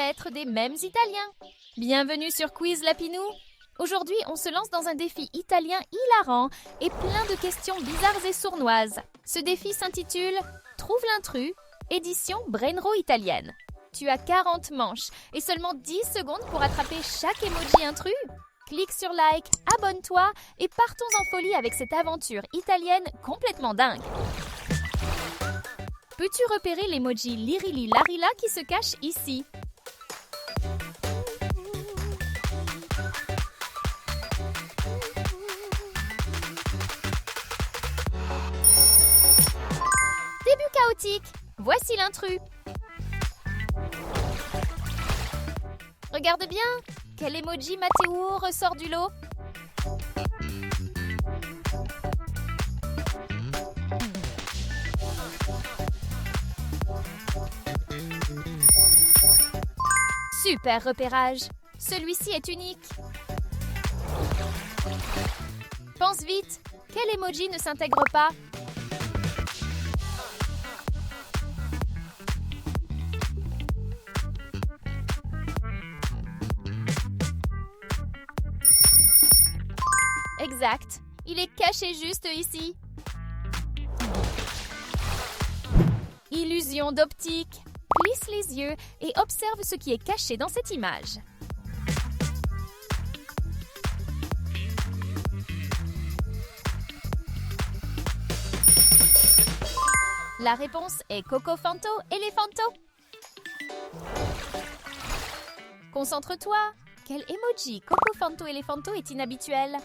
lettres des mêmes Italiens. Bienvenue sur Quiz Lapinou. Aujourd'hui, on se lance dans un défi italien hilarant et plein de questions bizarres et sournoises. Ce défi s'intitule « Trouve l'intrus », édition Brainro italienne. Tu as 40 manches et seulement 10 secondes pour attraper chaque emoji intrus. Clique sur like, abonne-toi et partons en folie avec cette aventure italienne complètement dingue. Peux-tu repérer l'emoji Lirili Larila qui se cache ici? Début chaotique. Voici l'intrus. Regarde bien. Quel emoji Matteo ressort du lot? Super repérage. Celui-ci est unique. Pense vite. Quel emoji ne s'intègre pas? Exact. Il est caché juste ici. Illusion d'optique. Plisse les yeux et observe ce qui est caché dans cette image. La réponse est Coco Fanto Elefanto. Concentre-toi. Quel emoji Coco Fanto Elefanto est inhabituel?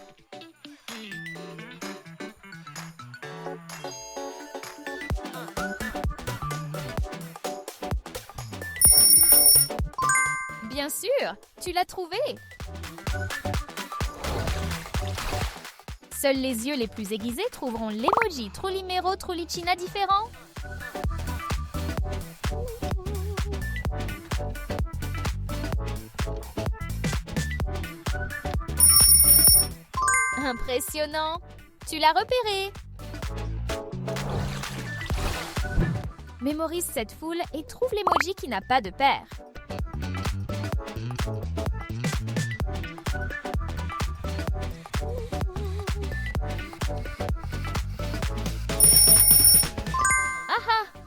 Bien sûr, tu l'as trouvé. Seuls les yeux les plus aiguisés trouveront l'emoji Trullimero Trullicina différent. Impressionnant! Tu l'as repéré! Mémorise cette foule et trouve l'emoji qui n'a pas de paire.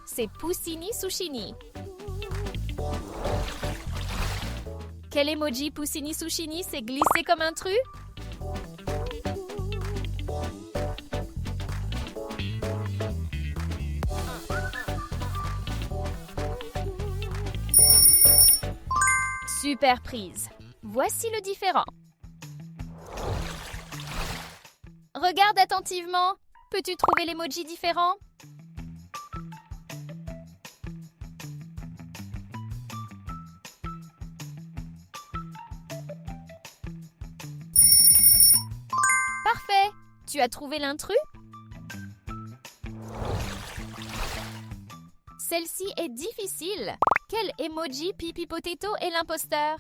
C'est Poussini Sushini. Quel emoji Poussini Sushini s'est glissé comme un intrus? Super prise. Voici le différent. Regarde attentivement. Peux-tu trouver l'emoji différent? Parfait! Tu as trouvé l'intrus? Celle-ci est difficile. Quel emoji Pipi Potato est l'imposteur?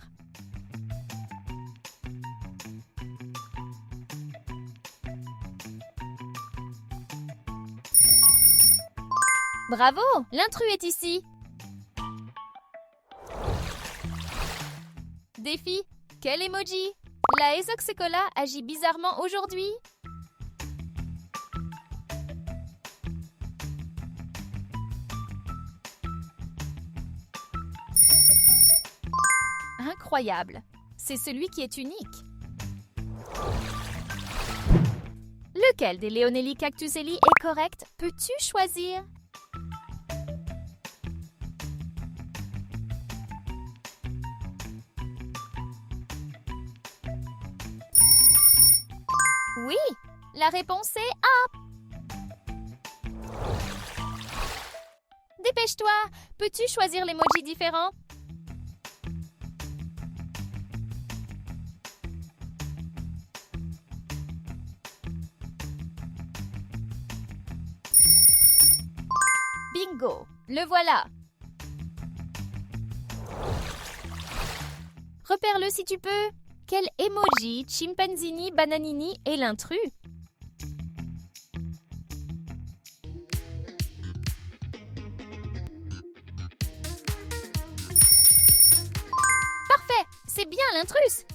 Bravo! L'intrus est ici. Défi. Quel emoji? La Esoxecola agit bizarrement aujourd'hui. Incroyable. C'est celui qui est unique. Lequel des Leonelli Cactuselli est correct? Peux-tu choisir? Oui, la réponse est A. Dépêche-toi, peux-tu choisir l'emoji différent? Bingo, le voilà. Repère-le si tu peux. Quel emoji Chimpanzini Bananini est l'intrus? C'est bien l'intrus!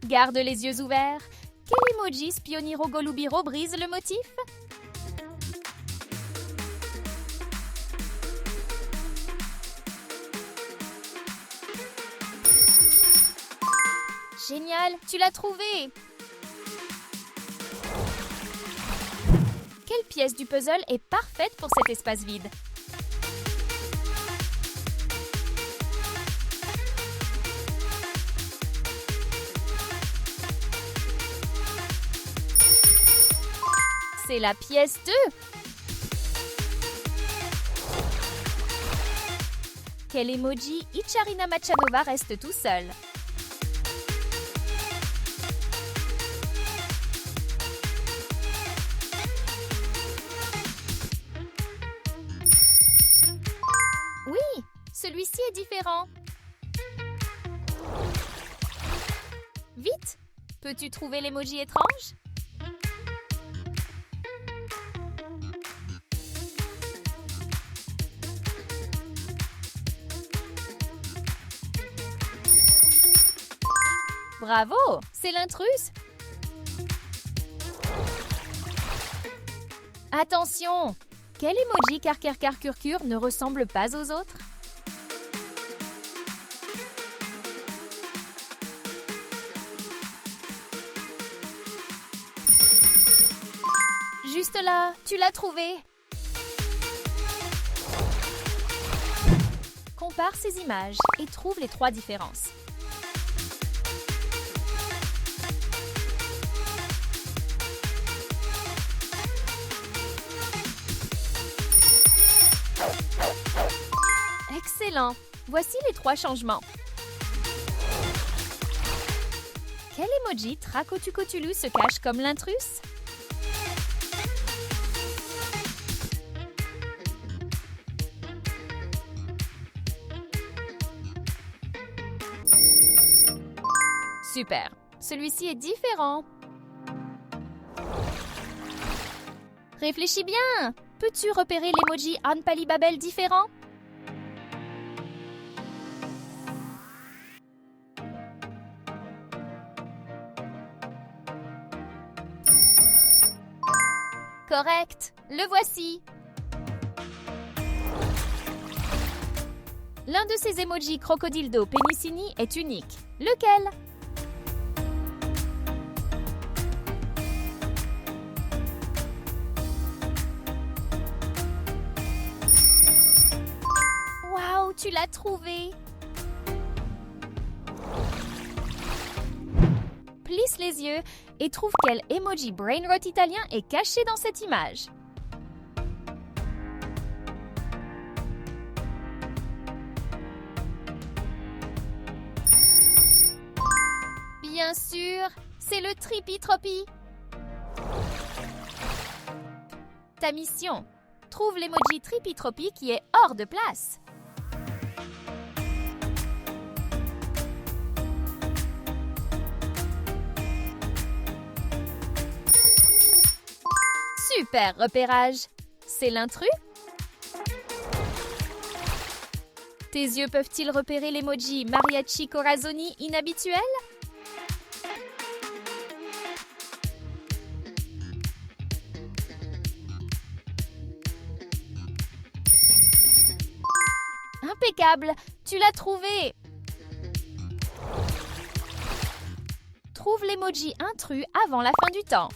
Garde les yeux ouverts. Quel emoji Spioniro Golubiro brise le motif? Génial, tu l'as trouvé! Quelle pièce du puzzle est parfaite pour cet espace vide? C'est la pièce 2! Quel emoji Icharina Machanova reste tout seul? Oui, celui-ci est différent. Vite, peux-tu trouver l'emoji étrange? Bravo, c'est l'intrus! Attention! Quel emoji Carcurcur ne ressemble pas aux autres? Juste là, tu l'as trouvé! Compare ces images et trouve les 3 différences. Excellent! Voici les 3 changements. Quel emoji Tracotucotulu se cache comme l'intrus? Super! Celui-ci est différent. Réfléchis bien! Peux-tu repérer l'emoji Anpali Babel différent? Correct! Le voici! L'un de ces emojis Crocodildo Penicini est unique. Lequel? Waouh, tu l'as trouvé! Plisse les yeux et trouve quel emoji brainrot italien est caché dans cette image. Bien sûr, c'est le Tripi-Tropi. Ta mission, trouve l'emoji Tripi-Tropi qui est hors de place. Super repérage! C'est l'intrus? Tes yeux peuvent-ils repérer l'emoji Mariachi Corazoni inhabituel? Impeccable! Tu l'as trouvé! Trouve l'emoji intrus avant la fin du temps.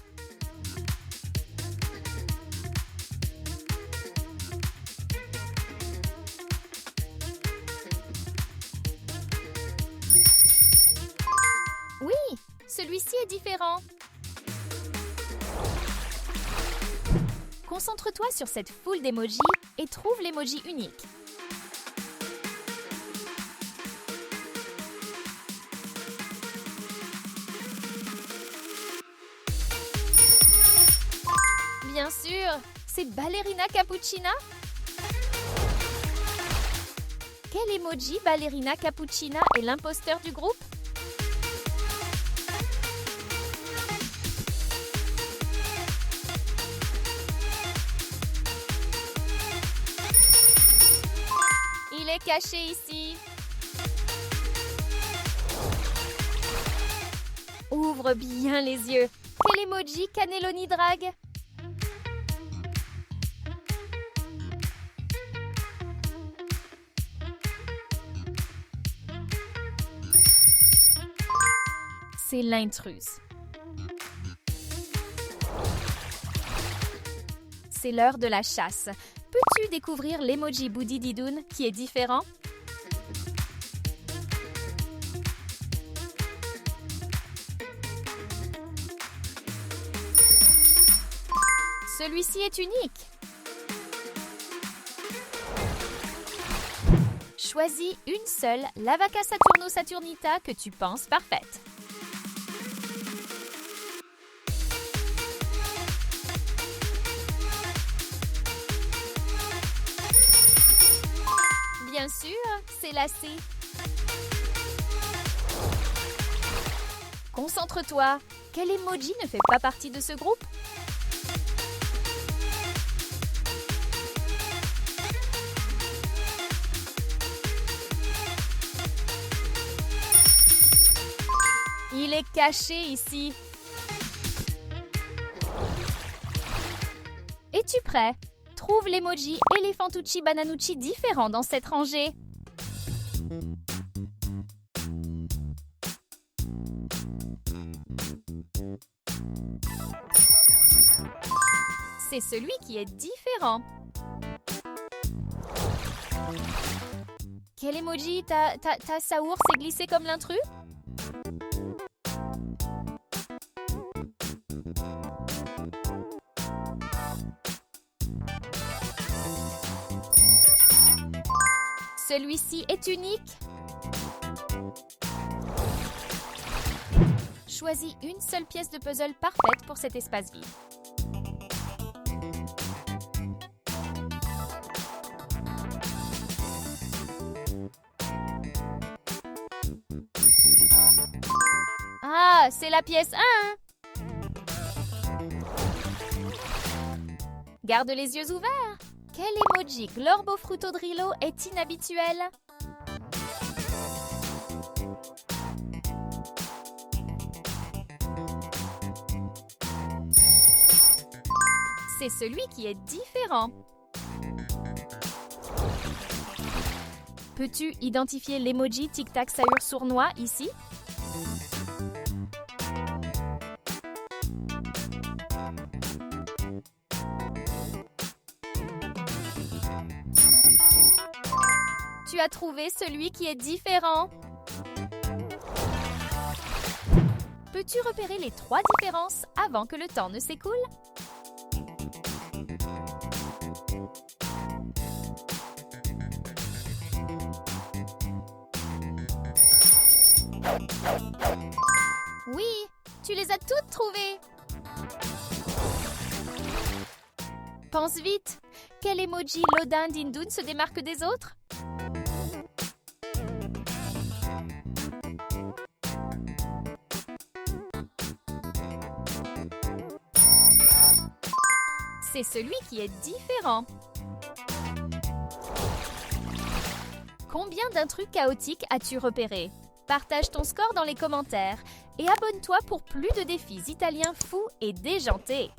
Oui, celui-ci est différent. Concentre-toi sur cette foule d'émojis et trouve l'emoji unique. Bien sûr, c'est Ballerina Cappuccina. Quel emoji Ballerina Cappuccina est l'imposteur du groupe? Il Il est caché ici. Ouvre bien les yeux. Quel emoji Cannelloni drague? C'est l'intruse. C'est l'heure de la chasse. Peux-tu découvrir l'emoji Boudididoun qui est différent? Celui-ci est unique. Choisis une seule Lavaca Saturno Saturnita que tu penses parfaite. Bien sûr, c'est la C. Concentre-toi. Quel emoji ne fait pas partie de ce groupe? Il est caché ici. Es-tu prêt? Trouve l'emoji Elephantucci Bananucci différent dans cette rangée. C'est celui qui est différent. Quel emoji ta Saour s'est glissé comme l'intrus? Celui-ci est unique. Choisis une seule pièce de puzzle parfaite pour cet espace vide. Ah, c'est la pièce 1. Garde les yeux ouverts. Quel emoji Glorbo Frutodrillo est inhabituel? C'est celui qui est différent. Peux-tu identifier l'emoji Tic Tac Saur sournois ici? Tu as trouvé celui qui est différent. Peux-tu repérer les 3 différences avant que le temps ne s'écoule? Oui, tu les as toutes trouvées. Pense vite. Quel emoji Lodin d'Indoun se démarque des autres? C'est celui qui est différent. Combien d'intrus chaotiques as-tu repéré? Partage ton score dans les commentaires et abonne-toi pour plus de défis italiens fous et déjantés.